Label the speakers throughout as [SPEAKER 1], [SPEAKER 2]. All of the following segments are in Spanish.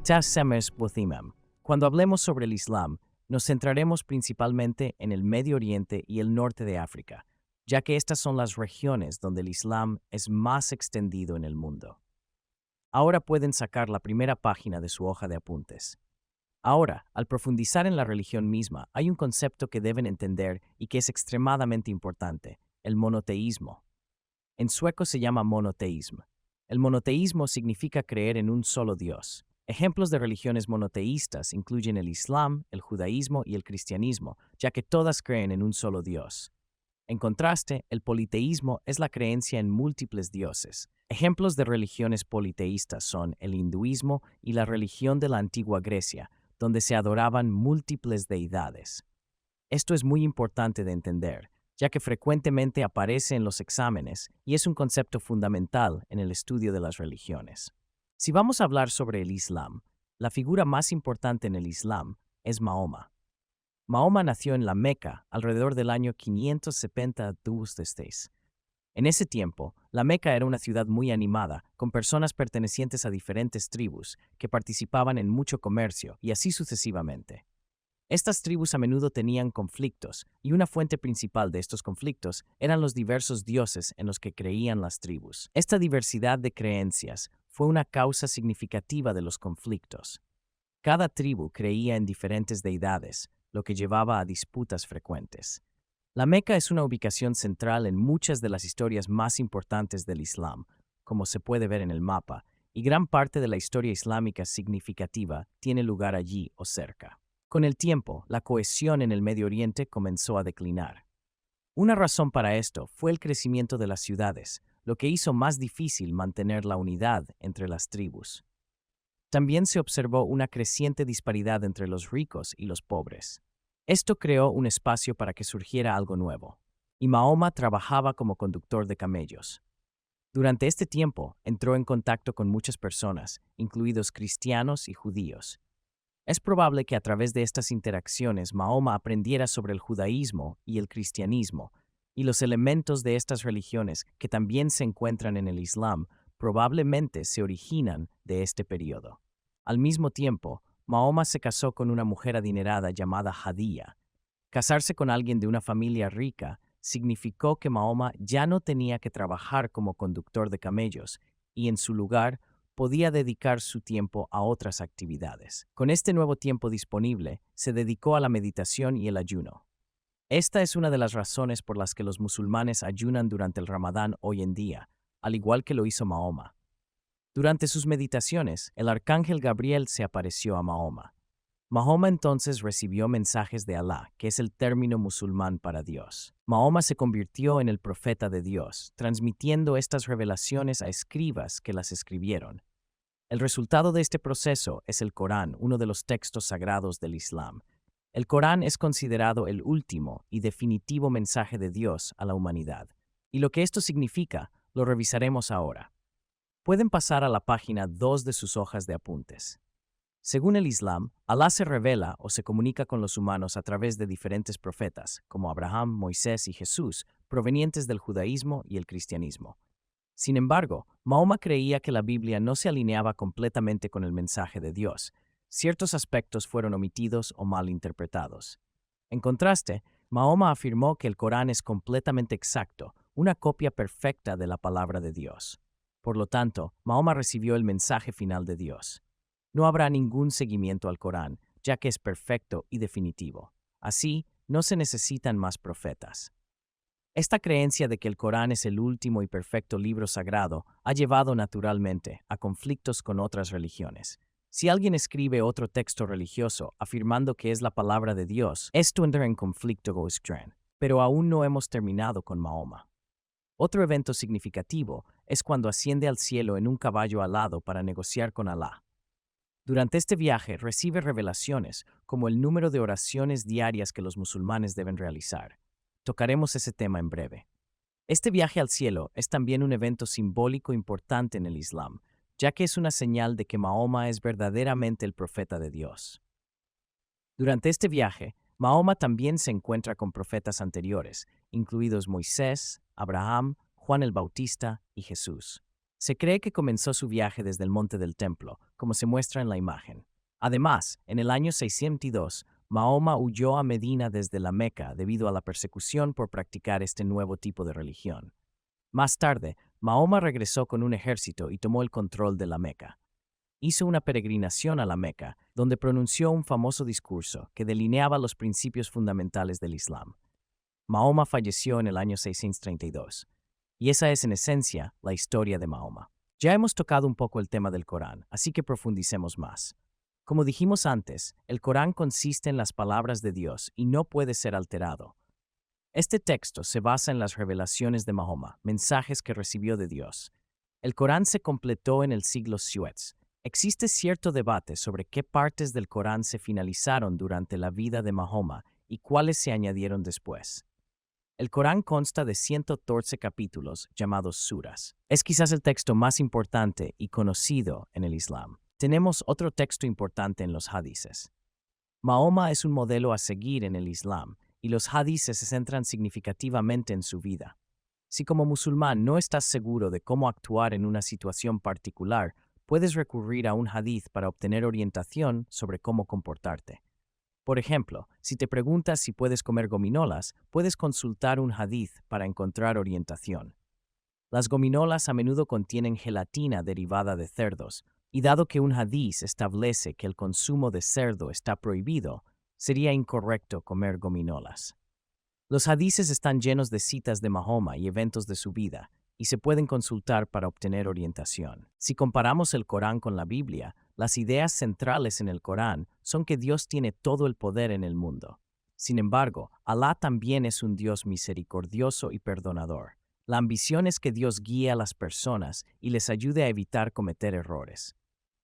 [SPEAKER 1] Tassemes Bothimam. Cuando hablemos sobre el Islam, nos centraremos principalmente en el Medio Oriente y el norte de África, ya que estas son las regiones donde el Islam es más extendido en el mundo. Ahora pueden sacar la primera página de su hoja de apuntes. Ahora, al profundizar en la religión misma, hay un concepto que deben entender y que es extremadamente importante: el monoteísmo. En sueco se llama monoteísmo. El monoteísmo significa creer en un solo Dios. Ejemplos de religiones monoteístas incluyen el Islam, el judaísmo y el cristianismo, ya que todas creen en un solo Dios. En contraste, el politeísmo es la creencia en múltiples dioses. Ejemplos de religiones politeístas son el hinduismo y la religión de la antigua Grecia, donde se adoraban múltiples deidades. Esto es muy importante de entender, ya que frecuentemente aparece en los exámenes y es un concepto fundamental en el estudio de las religiones. Si vamos a hablar sobre el Islam, la figura más importante en el Islam es Mahoma. Mahoma nació en la Meca alrededor del año 570 d.C. En ese tiempo, la Meca era una ciudad muy animada, con personas pertenecientes a diferentes tribus que participaban en mucho comercio y así sucesivamente. Estas tribus a menudo tenían conflictos, y una fuente principal de estos conflictos eran los diversos dioses en los que creían las tribus. Esta diversidad de creencias fue una causa significativa de los conflictos. Cada tribu creía en diferentes deidades, lo que llevaba a disputas frecuentes. La Meca es una ubicación central en muchas de las historias más importantes del Islam, como se puede ver en el mapa, y gran parte de la historia islámica significativa tiene lugar allí o cerca. Con el tiempo, la cohesión en el Medio Oriente comenzó a declinar. Una razón para esto fue el crecimiento de las ciudades, lo que hizo más difícil mantener la unidad entre las tribus. También se observó una creciente disparidad entre los ricos y los pobres. Esto creó un espacio para que surgiera algo nuevo, y Mahoma trabajaba como conductor de camellos. Durante este tiempo, entró en contacto con muchas personas, incluidos cristianos y judíos. Es probable que a través de estas interacciones Mahoma aprendiera sobre el judaísmo y el cristianismo, y los elementos de estas religiones que también se encuentran en el Islam probablemente se originan de este periodo. Al mismo tiempo, Mahoma se casó con una mujer adinerada llamada Hadía. Casarse con alguien de una familia rica significó que Mahoma ya no tenía que trabajar como conductor de camellos y en su lugar podía dedicar su tiempo a otras actividades. Con este nuevo tiempo disponible, se dedicó a la meditación y el ayuno. Esta es una de las razones por las que los musulmanes ayunan durante el Ramadán hoy en día, al igual que lo hizo Mahoma. Durante sus meditaciones, el arcángel Gabriel se apareció a Mahoma. Mahoma entonces recibió mensajes de Alá, que es el término musulmán para Dios. Mahoma se convirtió en el profeta de Dios, transmitiendo estas revelaciones a escribas que las escribieron. El resultado de este proceso es el Corán, uno de los textos sagrados del Islam. El Corán es considerado el último y definitivo mensaje de Dios a la humanidad. Y lo que esto significa, lo revisaremos ahora. Pueden pasar a la página 2 de sus hojas de apuntes. Según el Islam, Alá se revela o se comunica con los humanos a través de diferentes profetas, como Abraham, Moisés y Jesús, provenientes del judaísmo y el cristianismo. Sin embargo, Mahoma creía que la Biblia no se alineaba completamente con el mensaje de Dios. Ciertos aspectos fueron omitidos o mal interpretados. En contraste, Mahoma afirmó que el Corán es completamente exacto, una copia perfecta de la palabra de Dios. Por lo tanto, Mahoma recibió el mensaje final de Dios. No habrá ningún seguimiento al Corán, ya que es perfecto y definitivo. Así, no se necesitan más profetas. Esta creencia de que el Corán es el último y perfecto libro sagrado ha llevado naturalmente a conflictos con otras religiones. Si alguien escribe otro texto religioso afirmando que es la palabra de Dios, esto entra en conflicto con Islam. Pero aún no hemos terminado con Mahoma. Otro evento significativo es cuando asciende al cielo en un caballo alado para negociar con Alá. Durante este viaje recibe revelaciones como el número de oraciones diarias que los musulmanes deben realizar. Tocaremos ese tema en breve. Este viaje al cielo es también un evento simbólico importante en el Islam, ya que es una señal de que Mahoma es verdaderamente el profeta de Dios. Durante este viaje, Mahoma también se encuentra con profetas anteriores, incluidos Moisés, Abraham, Juan el Bautista y Jesús. Se cree que comenzó su viaje desde el monte del templo, como se muestra en la imagen. Además, en el año 602, Mahoma huyó a Medina desde la Meca debido a la persecución por practicar este nuevo tipo de religión. Más tarde, Mahoma regresó con un ejército y tomó el control de la Meca. Hizo una peregrinación a la Meca, donde pronunció un famoso discurso que delineaba los principios fundamentales del Islam. Mahoma falleció en el año 632. Y esa es, en esencia, la historia de Mahoma. Ya hemos tocado un poco el tema del Corán, así que profundicemos más. Como dijimos antes, el Corán consiste en las palabras de Dios y no puede ser alterado. Este texto se basa en las revelaciones de Mahoma, mensajes que recibió de Dios. El Corán se completó en el siglo Suez. Existe cierto debate sobre qué partes del Corán se finalizaron durante la vida de Mahoma y cuáles se añadieron después. El Corán consta de 114 capítulos llamados suras. Es quizás el texto más importante y conocido en el Islam. Tenemos otro texto importante en los hadices. Mahoma es un modelo a seguir en el Islam y los hadices se centran significativamente en su vida. Si como musulmán no estás seguro de cómo actuar en una situación particular, puedes recurrir a un hadith para obtener orientación sobre cómo comportarte. Por ejemplo, si te preguntas si puedes comer gominolas, puedes consultar un hadith para encontrar orientación. Las gominolas a menudo contienen gelatina derivada de cerdos, y dado que un hadith establece que el consumo de cerdo está prohibido, sería incorrecto comer gominolas. Los hadices están llenos de citas de Mahoma y eventos de su vida, y se pueden consultar para obtener orientación. Si comparamos el Corán con la Biblia, las ideas centrales en el Corán son que Dios tiene todo el poder en el mundo. Sin embargo, Alá también es un Dios misericordioso y perdonador. La ambición es que Dios guíe a las personas y les ayude a evitar cometer errores.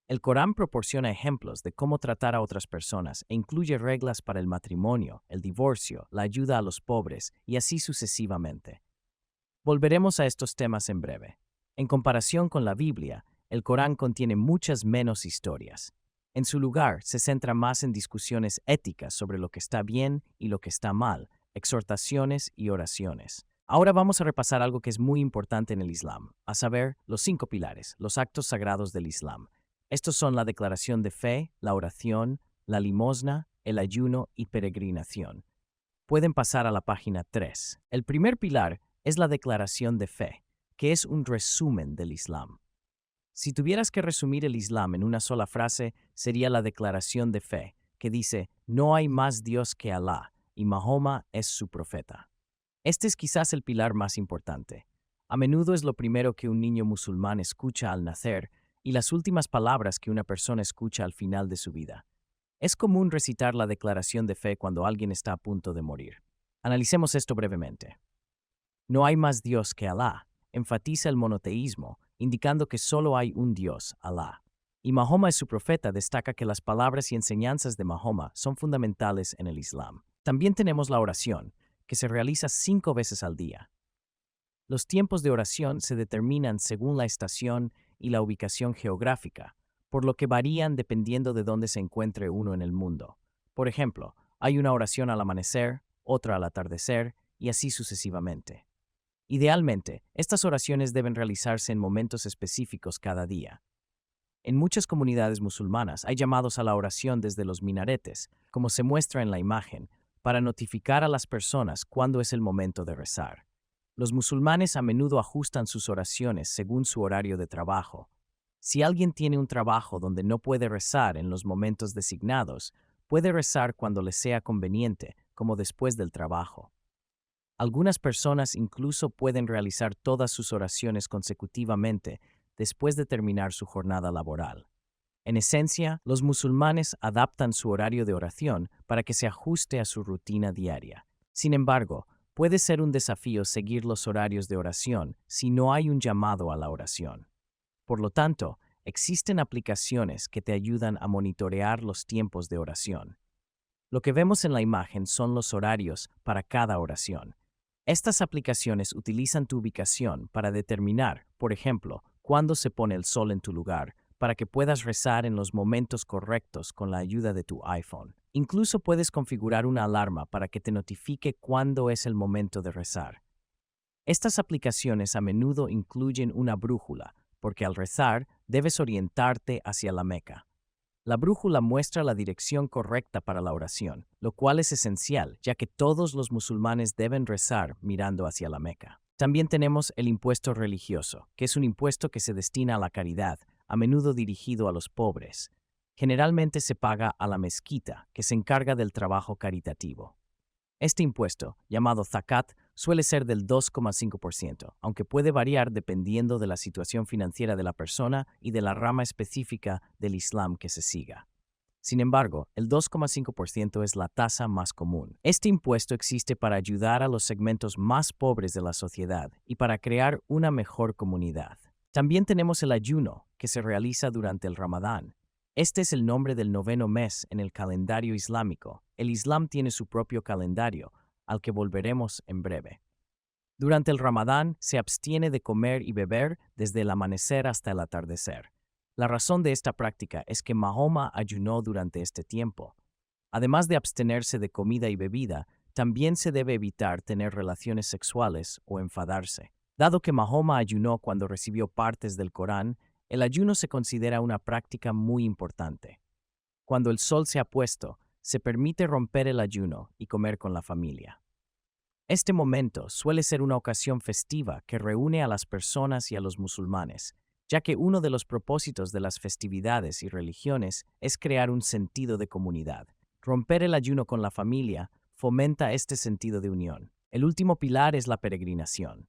[SPEAKER 1] El Corán proporciona ejemplos de cómo tratar a otras personas e incluye reglas para el matrimonio, el divorcio, la ayuda a los pobres y así sucesivamente. Volveremos a estos temas en breve. En comparación con la Biblia, el Corán contiene muchas menos historias. En su lugar, se centra más en discusiones éticas sobre lo que está bien y lo que está mal, exhortaciones y oraciones. Ahora vamos a repasar algo que es muy importante en el Islam, a saber, los 5 pilares, los actos sagrados del Islam. Estos son la declaración de fe, la oración, la limosna, el ayuno y peregrinación. Pueden pasar a la página 3. El primer pilar es la declaración de fe, que es un resumen del Islam. Si tuvieras que resumir el Islam en una sola frase, sería la declaración de fe, que dice, no hay más Dios que Alá, y Mahoma es su profeta. Este es quizás el pilar más importante. A menudo es lo primero que un niño musulmán escucha al nacer y las últimas palabras que una persona escucha al final de su vida. Es común recitar la declaración de fe cuando alguien está a punto de morir. Analicemos esto brevemente. No hay más Dios que Alá, enfatiza el monoteísmo, indicando que solo hay un Dios, Alá. Y Mahoma es su profeta, destaca que las palabras y enseñanzas de Mahoma son fundamentales en el Islam. También tenemos la oración, que se realiza 5 veces al día. Los tiempos de oración se determinan según la estación y la ubicación geográfica, por lo que varían dependiendo de dónde se encuentre uno en el mundo. Por ejemplo, hay una oración al amanecer, otra al atardecer, y así sucesivamente. Idealmente, estas oraciones deben realizarse en momentos específicos cada día. En muchas comunidades musulmanas hay llamados a la oración desde los minaretes, como se muestra en la imagen, para notificar a las personas cuándo es el momento de rezar. Los musulmanes a menudo ajustan sus oraciones según su horario de trabajo. Si alguien tiene un trabajo donde no puede rezar en los momentos designados, puede rezar cuando le sea conveniente, como después del trabajo. Algunas personas incluso pueden realizar todas sus oraciones consecutivamente después de terminar su jornada laboral. En esencia, los musulmanes adaptan su horario de oración para que se ajuste a su rutina diaria. Sin embargo, puede ser un desafío seguir los horarios de oración si no hay un llamado a la oración. Por lo tanto, existen aplicaciones que te ayudan a monitorear los tiempos de oración. Lo que vemos en la imagen son los horarios para cada oración. Estas aplicaciones utilizan tu ubicación para determinar, por ejemplo, cuándo se pone el sol en tu lugar, para que puedas rezar en los momentos correctos con la ayuda de tu iPhone. Incluso puedes configurar una alarma para que te notifique cuándo es el momento de rezar. Estas aplicaciones a menudo incluyen una brújula porque al rezar debes orientarte hacia la Meca. La brújula muestra la dirección correcta para la oración, lo cual es esencial, ya que todos los musulmanes deben rezar mirando hacia la Meca. También tenemos el impuesto religioso, que es un impuesto que se destina a la caridad, a menudo dirigido a los pobres. Generalmente se paga a la mezquita, que se encarga del trabajo caritativo. Este impuesto, llamado zakat, suele ser del 2,5%, aunque puede variar dependiendo de la situación financiera de la persona y de la rama específica del Islam que se siga. Sin embargo, el 2,5% es la tasa más común. Este impuesto existe para ayudar a los segmentos más pobres de la sociedad y para crear una mejor comunidad. También tenemos el ayuno, que se realiza durante el Ramadán. Este es el nombre del noveno mes en el calendario islámico. El Islam tiene su propio calendario, al que volveremos en breve. Durante el Ramadán se abstiene de comer y beber desde el amanecer hasta el atardecer. La razón de esta práctica es que Mahoma ayunó durante este tiempo. Además de abstenerse de comida y bebida, también se debe evitar tener relaciones sexuales o enfadarse. Dado que Mahoma ayunó cuando recibió partes del Corán, el ayuno se considera una práctica muy importante. Cuando el sol se ha puesto, se permite romper el ayuno y comer con la familia. Este momento suele ser una ocasión festiva que reúne a las personas y a los musulmanes, ya que uno de los propósitos de las festividades y religiones es crear un sentido de comunidad. Romper el ayuno con la familia fomenta este sentido de unión. El último pilar es la peregrinación.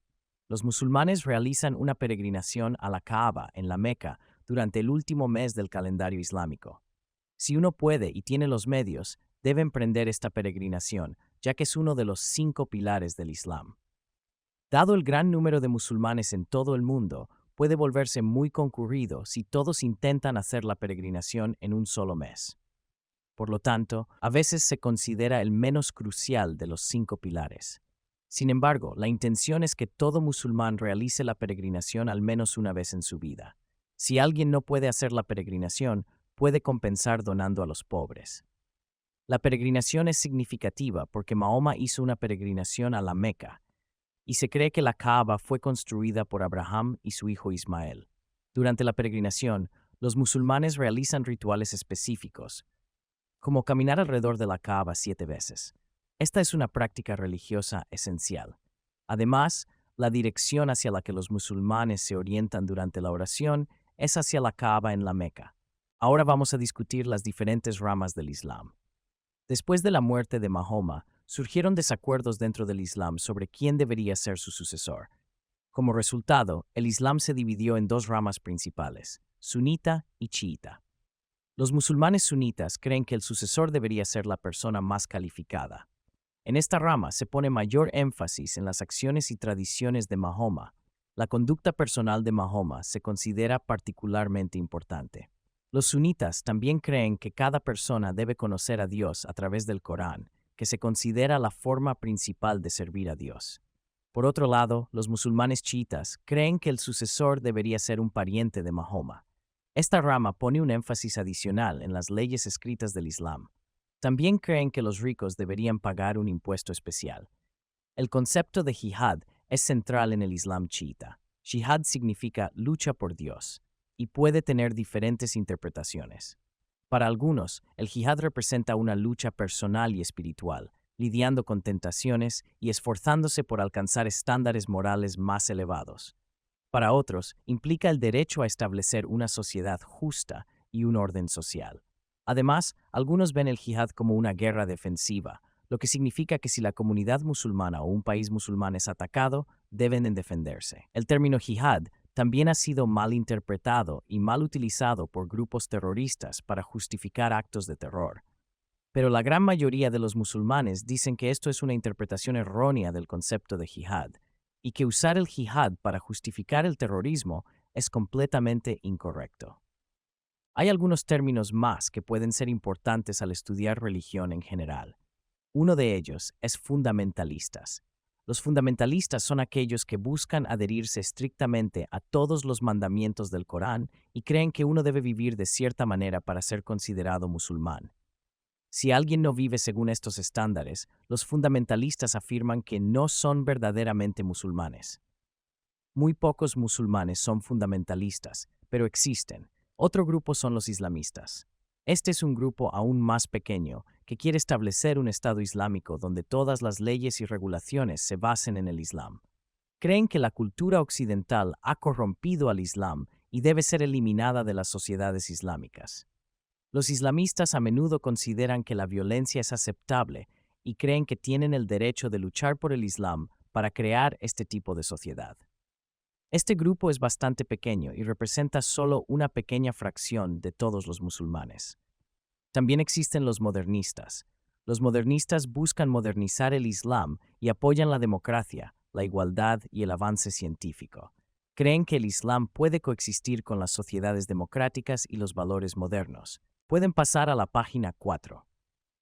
[SPEAKER 1] Los musulmanes realizan una peregrinación a la Kaaba en la Meca durante el último mes del calendario islámico. Si uno puede y tiene los medios, debe emprender esta peregrinación, ya que es uno de los 5 pilares del Islam. Dado el gran número de musulmanes en todo el mundo, puede volverse muy concurrido si todos intentan hacer la peregrinación en un solo mes. Por lo tanto, a veces se considera el menos crucial de los 5 pilares. Sin embargo, la intención es que todo musulmán realice la peregrinación al menos una vez en su vida. Si alguien no puede hacer la peregrinación, puede compensar donando a los pobres. La peregrinación es significativa porque Mahoma hizo una peregrinación a la Meca, y se cree que la Kaaba fue construida por Abraham y su hijo Ismael. Durante la peregrinación, los musulmanes realizan rituales específicos, como caminar alrededor de la Kaaba 7 veces. Esta es una práctica religiosa esencial. Además, la dirección hacia la que los musulmanes se orientan durante la oración es hacia la Kaaba en la Meca. Ahora vamos a discutir las diferentes ramas del Islam. Después de la muerte de Mahoma, surgieron desacuerdos dentro del Islam sobre quién debería ser su sucesor. Como resultado, el Islam se dividió en 2 ramas principales, sunita y chiita. Los musulmanes sunitas creen que el sucesor debería ser la persona más calificada. En esta rama se pone mayor énfasis en las acciones y tradiciones de Mahoma. La conducta personal de Mahoma se considera particularmente importante. Los sunitas también creen que cada persona debe conocer a Dios a través del Corán, que se considera la forma principal de servir a Dios. Por otro lado, los musulmanes chiitas creen que el sucesor debería ser un pariente de Mahoma. Esta rama pone un énfasis adicional en las leyes escritas del Islam. También creen que los ricos deberían pagar un impuesto especial. El concepto de jihad es central en el Islam chiita. Jihad significa lucha por Dios y puede tener diferentes interpretaciones. Para algunos, el jihad representa una lucha personal y espiritual, lidiando con tentaciones y esforzándose por alcanzar estándares morales más elevados. Para otros, implica el derecho a establecer una sociedad justa y un orden social. Además, algunos ven el jihad como una guerra defensiva, lo que significa que si la comunidad musulmana o un país musulmán es atacado, deben defenderse. El término jihad también ha sido mal interpretado y mal utilizado por grupos terroristas para justificar actos de terror. Pero la gran mayoría de los musulmanes dicen que esto es una interpretación errónea del concepto de jihad, y que usar el jihad para justificar el terrorismo es completamente incorrecto. Hay algunos términos más que pueden ser importantes al estudiar religión en general. Uno de ellos es fundamentalistas. Los fundamentalistas son aquellos que buscan adherirse estrictamente a todos los mandamientos del Corán y creen que uno debe vivir de cierta manera para ser considerado musulmán. Si alguien no vive según estos estándares, los fundamentalistas afirman que no son verdaderamente musulmanes. Muy pocos musulmanes son fundamentalistas, pero existen. Otro grupo son los islamistas. Este es un grupo aún más pequeño que quiere establecer un Estado islámico donde todas las leyes y regulaciones se basen en el Islam. Creen que la cultura occidental ha corrompido al Islam y debe ser eliminada de las sociedades islámicas. Los islamistas a menudo consideran que la violencia es aceptable y creen que tienen el derecho de luchar por el Islam para crear este tipo de sociedad. Este grupo es bastante pequeño y representa solo una pequeña fracción de todos los musulmanes. También existen los modernistas. Los modernistas buscan modernizar el Islam y apoyan la democracia, la igualdad y el avance científico. Creen que el Islam puede coexistir con las sociedades democráticas y los valores modernos. Pueden pasar a la página 4.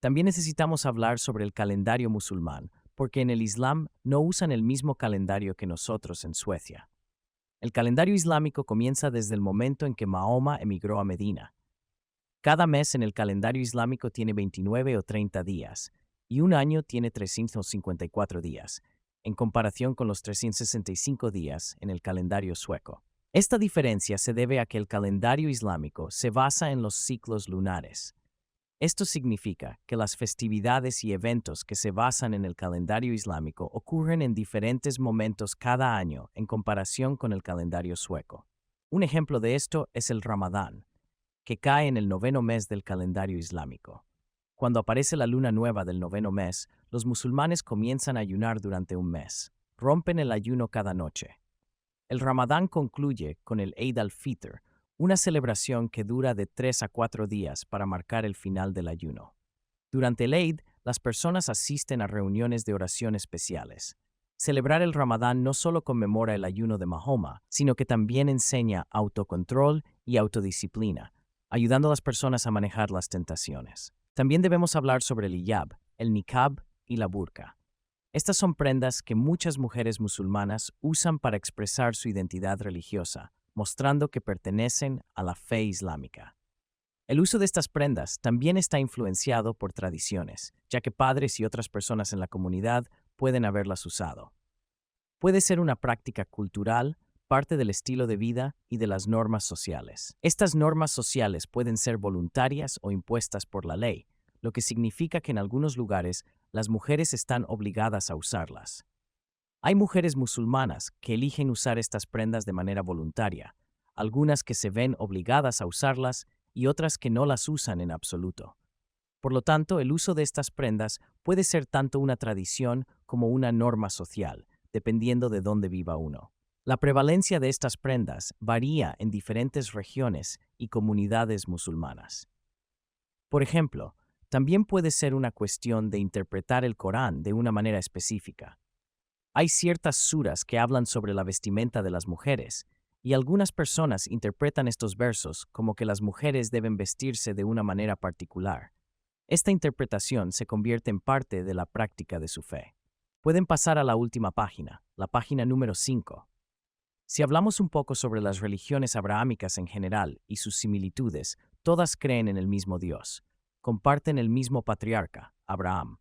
[SPEAKER 1] También necesitamos hablar sobre el calendario musulmán, porque en el Islam no usan el mismo calendario que nosotros en Suecia. El calendario islámico comienza desde el momento en que Mahoma emigró a Medina. Cada mes en el calendario islámico tiene 29 o 30 días, y un año tiene 354 días, en comparación con los 365 días en el calendario sueco. Esta diferencia se debe a que el calendario islámico se basa en los ciclos lunares. Esto significa que las festividades y eventos que se basan en el calendario islámico ocurren en diferentes momentos cada año en comparación con el calendario sueco. Un ejemplo de esto es el Ramadán, que cae en el noveno mes del calendario islámico. Cuando aparece la luna nueva del noveno mes, los musulmanes comienzan a ayunar durante un mes. Rompen el ayuno cada noche. El Ramadán concluye con el Eid al-Fitr, una celebración que dura de 3 a 4 días para marcar el final del ayuno. Durante el Eid, las personas asisten a reuniones de oración especiales. Celebrar el Ramadán no solo conmemora el ayuno de Mahoma, sino que también enseña autocontrol y autodisciplina, ayudando a las personas a manejar las tentaciones. También debemos hablar sobre el hijab, el niqab y la burka. Estas son prendas que muchas mujeres musulmanas usan para expresar su identidad religiosa, mostrando que pertenecen a la fe islámica. El uso de estas prendas también está influenciado por tradiciones, ya que padres y otras personas en la comunidad pueden haberlas usado. Puede ser una práctica cultural, parte del estilo de vida y de las normas sociales. Estas normas sociales pueden ser voluntarias o impuestas por la ley, lo que significa que en algunos lugares las mujeres están obligadas a usarlas. Hay mujeres musulmanas que eligen usar estas prendas de manera voluntaria, algunas que se ven obligadas a usarlas y otras que no las usan en absoluto. Por lo tanto, el uso de estas prendas puede ser tanto una tradición como una norma social, dependiendo de dónde viva uno. La prevalencia de estas prendas varía en diferentes regiones y comunidades musulmanas. Por ejemplo, también puede ser una cuestión de interpretar el Corán de una manera específica. Hay ciertas suras que hablan sobre la vestimenta de las mujeres, y algunas personas interpretan estos versos como que las mujeres deben vestirse de una manera particular. Esta interpretación se convierte en parte de la práctica de su fe. Pueden pasar a la última página, la página número 5. Si hablamos un poco sobre las religiones abrahámicas en general y sus similitudes, todas creen en el mismo Dios. Comparten el mismo patriarca, Abraham.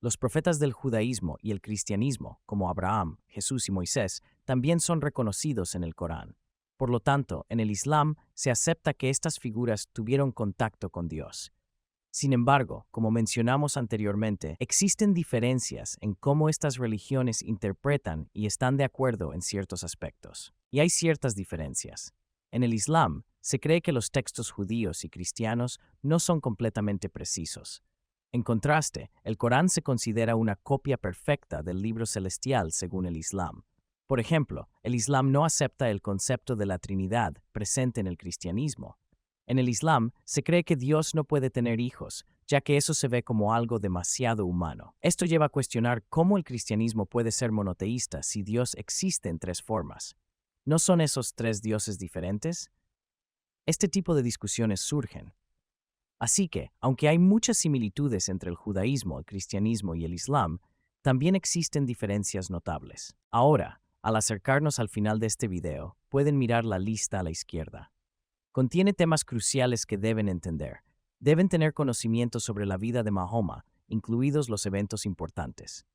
[SPEAKER 1] Los profetas del judaísmo y el cristianismo, como Abraham, Jesús y Moisés, también son reconocidos en el Corán. Por lo tanto, en el Islam se acepta que estas figuras tuvieron contacto con Dios. Sin embargo, como mencionamos anteriormente, existen diferencias en cómo estas religiones interpretan y están de acuerdo en ciertos aspectos. Y hay ciertas diferencias. En el Islam, se cree que los textos judíos y cristianos no son completamente precisos. En contraste, el Corán se considera una copia perfecta del libro celestial según el Islam. Por ejemplo, el Islam no acepta el concepto de la Trinidad presente en el cristianismo. En el Islam, se cree que Dios no puede tener hijos, ya que eso se ve como algo demasiado humano. Esto lleva a cuestionar cómo el cristianismo puede ser monoteísta si Dios existe en 3 formas. ¿No son esos 3 dioses diferentes? Este tipo de discusiones surgen. Así que, aunque hay muchas similitudes entre el judaísmo, el cristianismo y el Islam, también existen diferencias notables. Ahora, al acercarnos al final de este video, pueden mirar la lista a la izquierda. Contiene temas cruciales que deben entender. Deben tener conocimiento sobre la vida de Mahoma, incluidos los eventos importantes.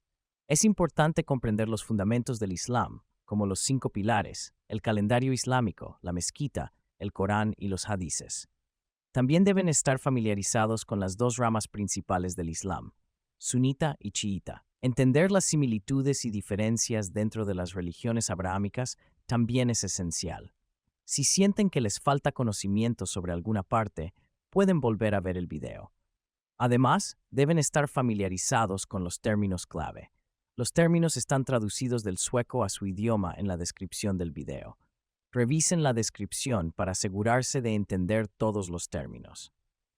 [SPEAKER 1] Es importante comprender los fundamentos del Islam, como los 5 pilares, el calendario islámico, la mezquita, el Corán y los hadices. También deben estar familiarizados con las dos ramas principales del Islam, sunita y chiita. Entender las similitudes y diferencias dentro de las religiones abrahámicas también es esencial. Si sienten que les falta conocimiento sobre alguna parte, pueden volver a ver el video. Además, deben estar familiarizados con los términos clave. Los términos están traducidos del sueco a su idioma en la descripción del video. Revisen la descripción para asegurarse de entender todos los términos.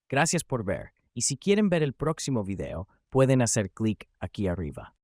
[SPEAKER 1] Gracias por ver, y si quieren ver el próximo video, pueden hacer clic aquí arriba.